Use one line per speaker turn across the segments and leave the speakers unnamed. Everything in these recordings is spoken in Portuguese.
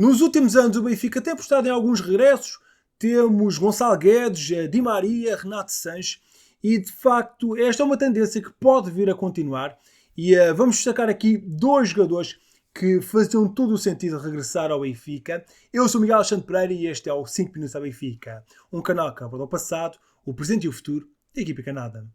Nos últimos anos o Benfica tem apostado em alguns regressos. Temos Gonçalo Guedes, Di Maria, Renato Sanches e de facto esta é uma tendência que pode vir a continuar e vamos destacar aqui dois jogadores que faziam todo o sentido de regressar ao Benfica. Eu sou Miguel Alexandre Pereira e este é o 5 Minutos ao Benfica, um canal que aborda o passado, o presente e o futuro da equipa canada.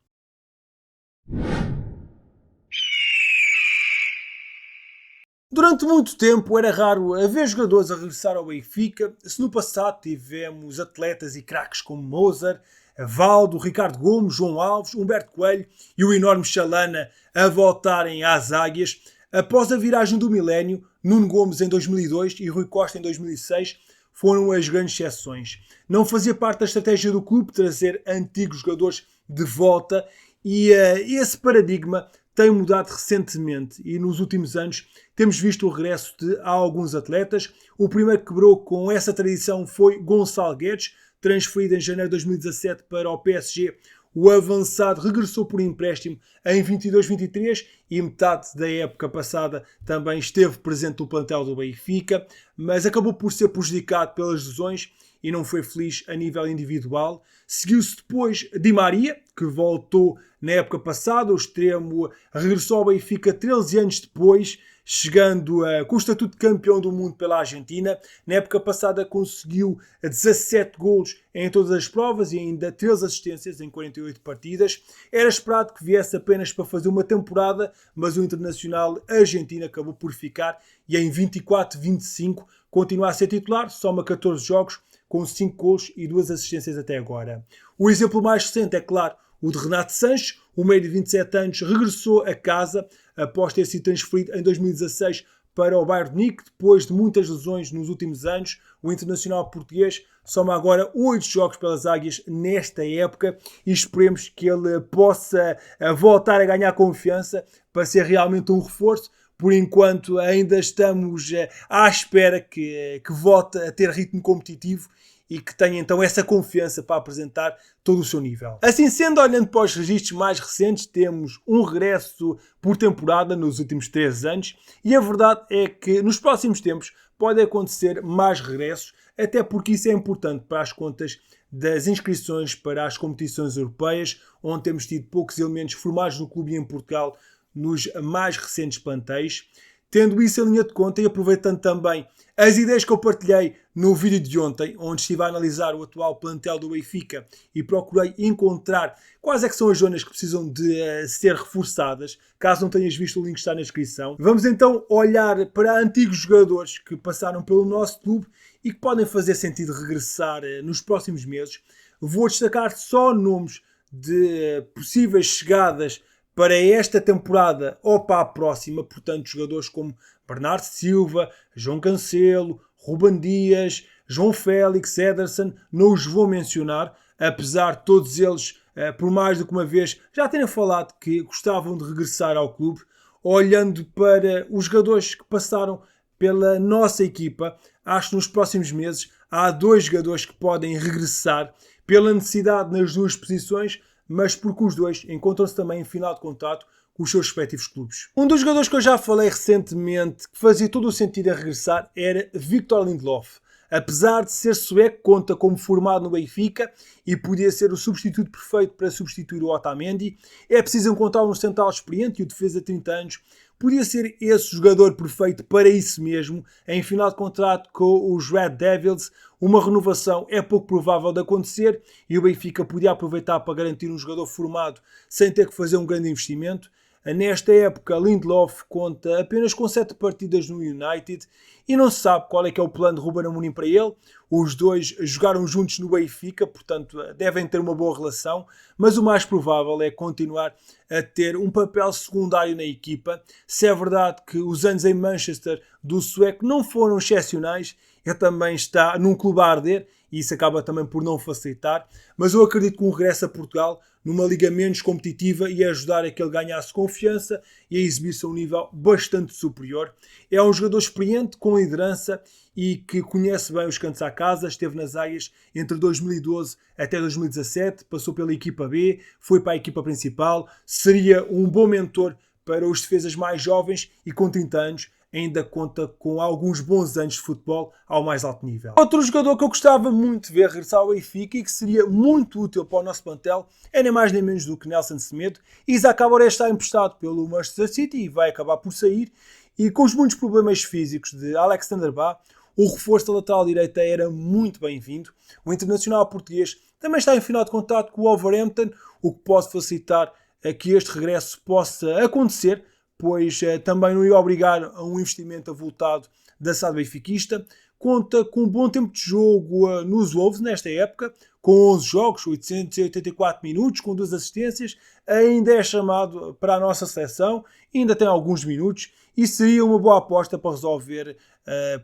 Durante muito tempo era raro haver jogadores a regressar ao Benfica. Se no passado tivemos atletas e craques como Mozart, Valdo, Ricardo Gomes, João Alves, Humberto Coelho e o enorme Chalana a voltarem às águias, após a viragem do milénio, Nuno Gomes em 2002 e Rui Costa em 2006 foram as grandes exceções. Não fazia parte da estratégia do clube trazer antigos jogadores de volta e esse paradigma tem mudado recentemente e nos últimos anos temos visto o regresso de alguns atletas. O primeiro que quebrou com essa tradição foi Gonçalo Guedes, transferido em janeiro de 2017 para o PSG. O avançado regressou por empréstimo em 22-23 e metade da época passada também esteve presente no plantel do Benfica, mas acabou por ser prejudicado pelas lesões e não foi feliz a nível individual. Seguiu-se depois Di Maria, que voltou na época passada. O extremo regressou ao Benfica 13 anos depois, chegando com o estatuto de campeão do mundo pela Argentina. Na época passada conseguiu 17 golos em todas as provas e ainda 13 assistências em 48 partidas. Era esperado que viesse apenas para fazer uma temporada, mas o internacional argentino acabou por ficar e em 24-25 continua a ser titular, soma 14 jogos, com 5 gols e 2 assistências até agora. O exemplo mais recente é, claro, o de Renato Sanches. O meio de 27 anos regressou a casa após ter sido transferido em 2016 para o Bayern de Munique, depois de muitas lesões nos últimos anos. O internacional português soma agora 8 jogos pelas águias nesta época e esperemos que ele possa voltar a ganhar confiança para ser realmente um reforço. Por enquanto ainda estamos à espera que volte a ter ritmo competitivo e que tenha então essa confiança para apresentar todo o seu nível. Assim sendo, olhando para os registros mais recentes, temos um regresso por temporada nos últimos 3 anos e a verdade é que nos próximos tempos pode acontecer mais regressos, até porque isso é importante para as contas das inscrições para as competições europeias, onde temos tido poucos elementos formados no clube e em Portugal nos mais recentes plantéis. Tendo isso em linha de conta e aproveitando também as ideias que eu partilhei no vídeo de ontem, onde estive a analisar o atual plantel do Benfica e procurei encontrar quais é que são as zonas que precisam de ser reforçadas. Caso não tenhas visto, o link está na descrição. Vamos então olhar para antigos jogadores que passaram pelo nosso clube e que podem fazer sentido regressar nos próximos meses. Vou destacar só nomes de possíveis chegadas para esta temporada ou para a próxima, portanto, jogadores como Bernardo Silva, João Cancelo, Ruben Dias, João Félix, Ederson, não os vou mencionar, apesar de todos eles, por mais do que uma vez, já terem falado que gostavam de regressar ao clube. Olhando para os jogadores que passaram pela nossa equipa, acho que nos próximos meses há 2 jogadores que podem regressar pela necessidade nas 2 posições, mas porque os 2 encontram-se também em final de contrato com os seus respectivos clubes. Um dos jogadores que eu já falei recentemente que fazia todo o sentido a regressar era Victor Lindelof. Apesar de ser sueco, conta como formado no Benfica e podia ser o substituto perfeito para substituir o Otamendi. É preciso encontrar um central experiente e o defesa de 30 anos podia ser esse jogador perfeito para isso mesmo. Em final de contrato com os Red Devils, uma renovação é pouco provável de acontecer e o Benfica podia aproveitar para garantir um jogador formado sem ter que fazer um grande investimento. Nesta época, Lindelof conta apenas com 7 partidas no United e não se sabe qual é que é o plano de Ruben Amorim para ele. Os 2 jogaram juntos no Benfica, portanto devem ter uma boa relação, mas o mais provável é continuar a ter um papel secundário na equipa. Se é verdade que os anos em Manchester do sueco não foram excepcionais, ele também está num clube a arder e isso acaba também por não facilitar, mas eu acredito que um regresso a Portugal numa liga menos competitiva e ajudar a que ele ganhasse confiança e a exibir-se a um nível bastante superior. É um jogador experiente, com liderança e que conhece bem os cantos à casa. Esteve nas águias entre 2012 até 2017, passou pela equipa B, foi para a equipa principal, seria um bom mentor para os defesas mais jovens e com 30 anos ainda conta com alguns bons anos de futebol ao mais alto nível. Outro jogador que eu gostava muito de ver regressar ao Benfica e que seria muito útil para o nosso plantel é nem mais nem menos do que Nelson Semedo. Isaac Aboré está emprestado pelo Manchester City e vai acabar por sair. E com os muitos problemas físicos de Alexander Bá, o reforço da lateral direita era muito bem-vindo. O internacional português também está em final de contato com o Wolverhampton, o que pode facilitar que este regresso possa acontecer, pois também não ia obrigar a um investimento avultado da SAD benfiquista. Conta com um bom tempo de jogo nos Wolves nesta época, com 11 jogos, 884 minutos, com 2 assistências, ainda é chamado para a nossa seleção, ainda tem alguns minutos e seria uma boa aposta para resolver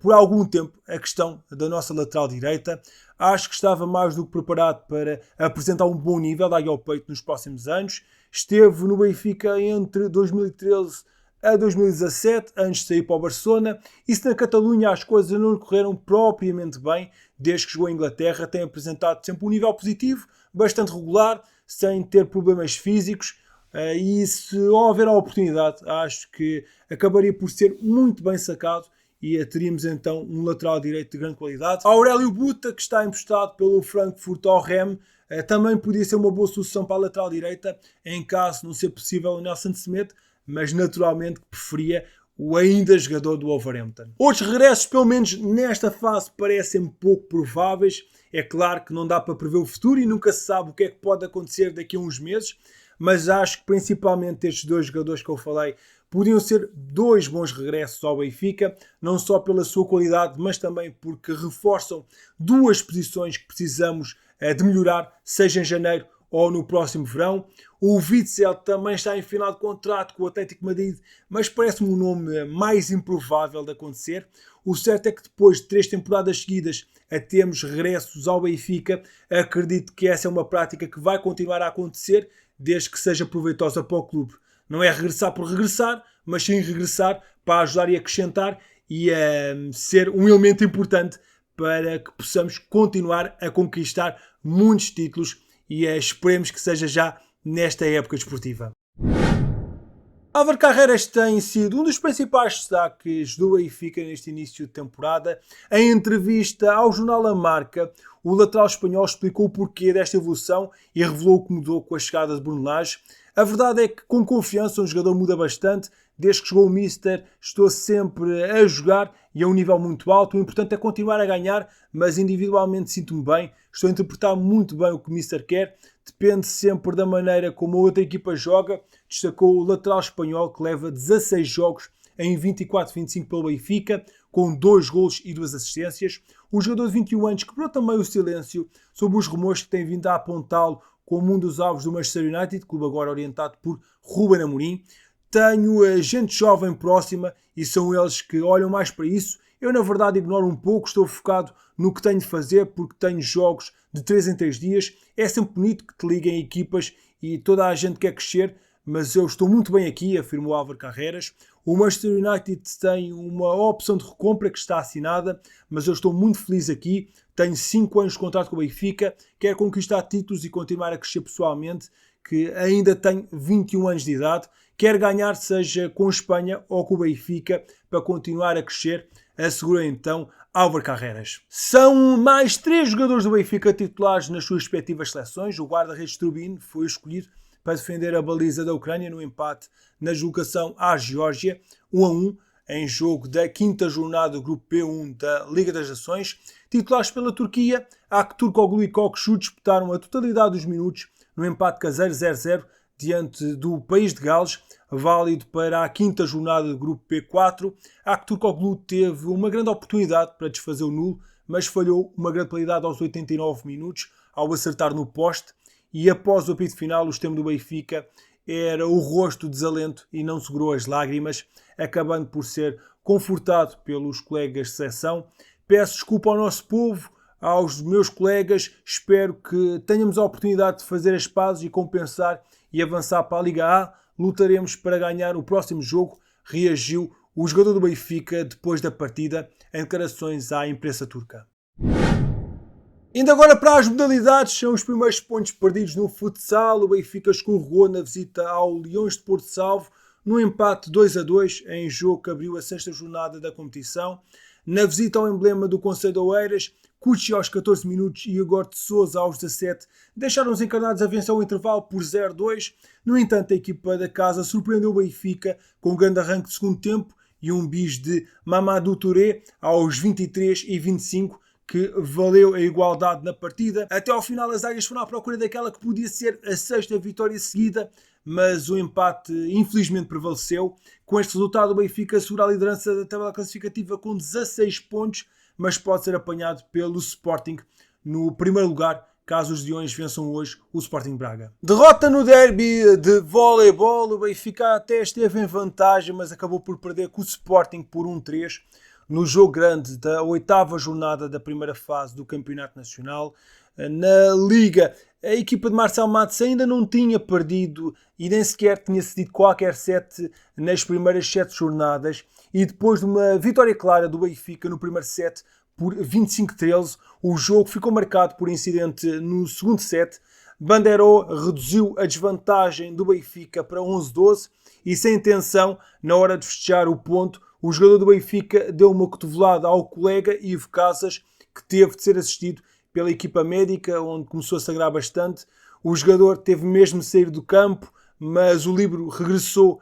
por algum tempo a questão da nossa lateral direita. Acho que estava mais do que preparado para apresentar um bom nível da águia ao peito nos próximos anos. Esteve no Benfica entre 2013 a 2017, antes de sair para o Barcelona, e se na Catalunha as coisas não lhe correram propriamente bem, desde que jogou em Inglaterra, tem apresentado sempre um nível positivo, bastante regular, sem ter problemas físicos, e se houver a oportunidade, acho que acabaria por ser muito bem sacado e teríamos então um lateral direito de grande qualidade. Aurélio Buta, que está emprestado pelo Frankfurt ao Rem, também podia ser uma boa solução para a lateral direita, em caso não ser possível o Nelson Semedo, mas naturalmente preferia o ainda jogador do Wolverhampton. Outros regressos, pelo menos nesta fase, parecem pouco prováveis. É claro que não dá para prever o futuro e nunca se sabe o que é que pode acontecer daqui a uns meses, mas acho que principalmente estes 2 jogadores que eu falei podiam ser 2 bons regressos ao Benfica, não só pela sua qualidade, mas também porque reforçam 2 posições que precisamos de melhorar, seja em janeiro ou no próximo verão. O Witsel também está em final de contrato com o Atlético Madrid, mas parece-me um nome mais improvável de acontecer. O certo é que depois de 3 temporadas seguidas a termos regressos ao Benfica, acredito que essa é uma prática que vai continuar a acontecer, desde que seja proveitosa para o clube. Não é regressar por regressar, mas sim regressar para ajudar e acrescentar e ser um elemento importante para que possamos continuar a conquistar muitos títulos e esperemos que seja já nesta época desportiva. Álvaro Carreras tem sido um dos principais destaques do Benfica neste início de temporada. Em entrevista ao jornal A Marca, o lateral espanhol explicou o porquê desta evolução e revelou o que mudou com a chegada de Bruno Lage. A verdade é que com confiança um jogador muda bastante. Desde que chegou o Mister, estou sempre a jogar e a um nível muito alto. O importante é continuar a ganhar, mas individualmente sinto-me bem. Estou a interpretar muito bem o que o Mister quer. Depende sempre da maneira como a outra equipa joga. Destacou o lateral espanhol, que leva 16 jogos em 24-25 pelo Benfica, com 2 golos e 2 assistências. O jogador de 21 anos quebrou também o silêncio sobre os rumores que têm vindo a apontá-lo como um dos alvos do Manchester United, clube agora orientado por Ruben Amorim. Tenho gente jovem próxima e são eles que olham mais para isso. Eu, na verdade, ignoro um pouco, estou focado no que tenho de fazer porque tenho jogos de 3 em 3 dias. É sempre bonito que te liguem equipas e toda a gente quer crescer, mas eu estou muito bem aqui, afirmou Álvaro Carreras. O Manchester United tem uma opção de recompra que está assinada, mas eu estou muito feliz aqui. Tenho 5 anos de contrato com o Benfica, quero conquistar títulos e continuar a crescer pessoalmente, que ainda tenho 21 anos de idade. Quero ganhar, seja com Espanha ou com o Benfica, para continuar a crescer, assegurou então Álvaro Carreras. São mais 3 jogadores do Benfica titulares nas suas respectivas seleções. O guarda-redes Trubin foi escolhido para defender a baliza da Ucrânia no empate na deslocação à Geórgia, 1-1, em jogo da 5ª jornada do Grupo P1 da Liga das Nações. Titulares pela Turquia, Aktürkoğlu e Kokçu disputaram a totalidade dos minutos no empate caseiro 0-0 diante do país de Gales, válido para a 5ª jornada do Grupo P4. Aktürkoğlu teve uma grande oportunidade para desfazer o nulo, mas falhou uma grande penalidade aos 89 minutos ao acertar no poste. E após o apito final, o sistema do Benfica era o rosto de desalento e não segurou as lágrimas, acabando por ser confortado pelos colegas de seleção. Peço desculpa ao nosso povo, aos meus colegas, espero que tenhamos a oportunidade de fazer as pazes e compensar e avançar para a Liga A. Lutaremos para ganhar o próximo jogo, reagiu o jogador do Benfica depois da partida em declarações à imprensa turca. Indo agora para as modalidades, são os primeiros pontos perdidos no futsal. O Benfica escorregou na visita ao Leões de Porto Salvo no empate 2-2 em jogo que abriu a sexta jornada da competição. Na visita ao emblema do Conselho de Oeiras, Cucci aos 14 minutos e Igor de Sousa aos 17 deixaram os encarnados a vencer o intervalo por 0-2. No entanto, a equipa da casa surpreendeu o Benfica com um grande arranque de segundo tempo e um bis de Mamadou Touré aos 23 e 25, que valeu a igualdade na partida. Até ao final as águias foram à procura daquela que podia ser a sexta vitória seguida, mas o empate infelizmente prevaleceu. Com este resultado o Benfica segura a liderança da tabela classificativa com 16 pontos, mas pode ser apanhado pelo Sporting no primeiro lugar, caso os Leões vençam hoje o Sporting Braga. Derrota no derby de voleibol, o Benfica até esteve em vantagem, mas acabou por perder com o Sporting por 1-3 no jogo grande da oitava jornada da primeira fase do Campeonato Nacional. Na Liga, a equipa de Marcel Matos ainda não tinha perdido e nem sequer tinha cedido qualquer set nas primeiras 7 jornadas, e depois de uma vitória clara do Benfica no primeiro set por 25-13, o jogo ficou marcado por incidente no segundo set. Bandeiro reduziu a desvantagem do Benfica para 11-12 e, sem intenção, na hora de festejar o ponto, o jogador do Benfica deu uma cotovelada ao colega Ivo Casas, que teve de ser assistido pela equipa médica, onde começou a sangrar bastante. O jogador teve mesmo de sair do campo, mas o líbero regressou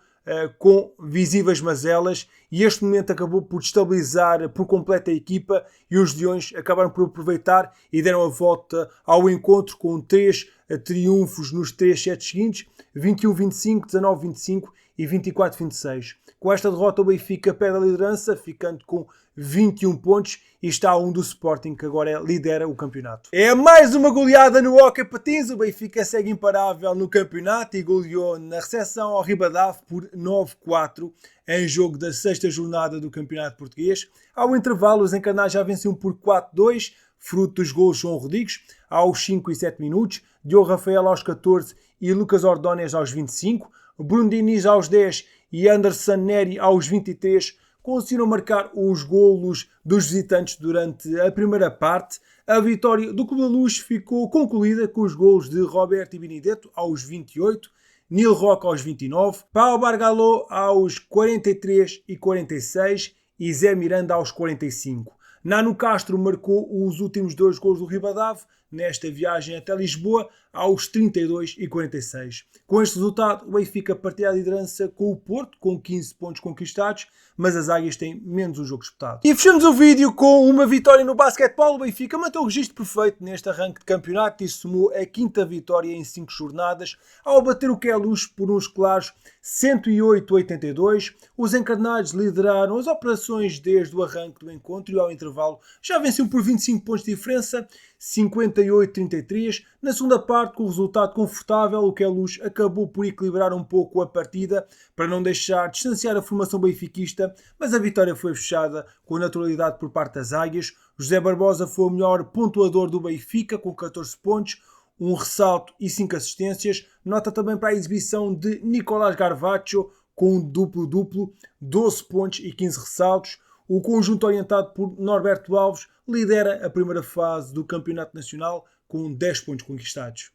com visíveis mazelas, e este momento acabou por destabilizar por completo a equipa, e os Leões acabaram por aproveitar e deram a volta ao encontro com 3 triunfos nos 3 sets seguintes, 21-25, 19-25 e 24-26. Com esta derrota o Benfica perde a liderança, ficando com 21 pontos, e está a um do Sporting, que agora lidera o campeonato. É mais uma goleada no Hockey Patins. O Benfica segue imparável no campeonato e goleou na recepção ao Ribadave por 9-4 em jogo da sexta jornada do campeonato português. Ao intervalo, os encarnados já venciam por 4-2, fruto dos gols de João Rodrigues aos 5 e 7 minutos, Diogo Rafael aos 14 e Lucas Ordóñez aos 25, Bruno Diniz aos 10 e Anderson Neri aos 23, conseguiram marcar os golos dos visitantes durante a primeira parte. A vitória do Clube da Luz ficou concluída com os golos de Roberto e Benedetto aos 28, Nil Roque aos 29, Pau Bargalô aos 43 e 46 e Zé Miranda aos 45. Nano Castro marcou os últimos 2 golos do Ribadave nesta viagem até Lisboa aos 32 e 46. Com este resultado, o Benfica partilha a liderança com o Porto, com 15 pontos conquistados, mas as águias têm menos um jogo disputado. E fechamos o vídeo com uma vitória no basquetebol. O Benfica manteve o registro perfeito neste arranque de campeonato e somou a 5ª vitória em 5 jornadas, ao bater o Queluz por uns claros 108-82. Os encarnados lideraram as operações desde o arranque do encontro e ao intervalo já venciam por 25 pontos de diferença, 58-33. Na segunda parte, com o resultado confortável, o Queluz acabou por equilibrar um pouco a partida para não deixar distanciar a formação benfiquista, mas a vitória foi fechada com naturalidade por parte das águias. José Barbosa foi o melhor pontuador do Benfica, com 14 pontos, um ressalto e 5 assistências. Nota também para a exibição de Nicolás Garvaccio, com um duplo-duplo, 12 pontos e 15 ressaltos. O conjunto orientado por Norberto Alves lidera a primeira fase do Campeonato Nacional com 10 pontos conquistados.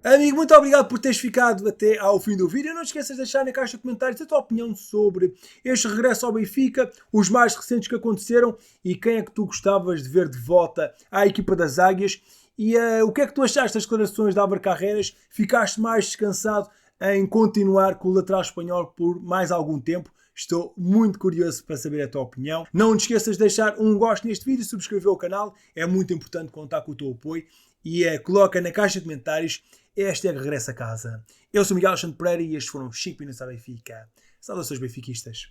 Amigo, muito obrigado por teres ficado até ao fim do vídeo. Não te esqueças de deixar na caixa de comentários a tua opinião sobre este regresso ao Benfica, os mais recentes que aconteceram e quem é que tu gostavas de ver de volta à equipa das Águias. E o que é que tu achaste das declarações de Álvaro Carreras? Ficaste mais descansado em continuar com o lateral espanhol por mais algum tempo? Estou muito curioso para saber a tua opinião. Não te esqueças de deixar um gosto neste vídeo, subscrever o canal. É muito importante contar com o teu apoio. E coloca na caixa de comentários #regressa a casa. Eu sou Miguel Alexandre Pereira e estes foram os 5 minutos à Benfica. Saudações benfiquistas.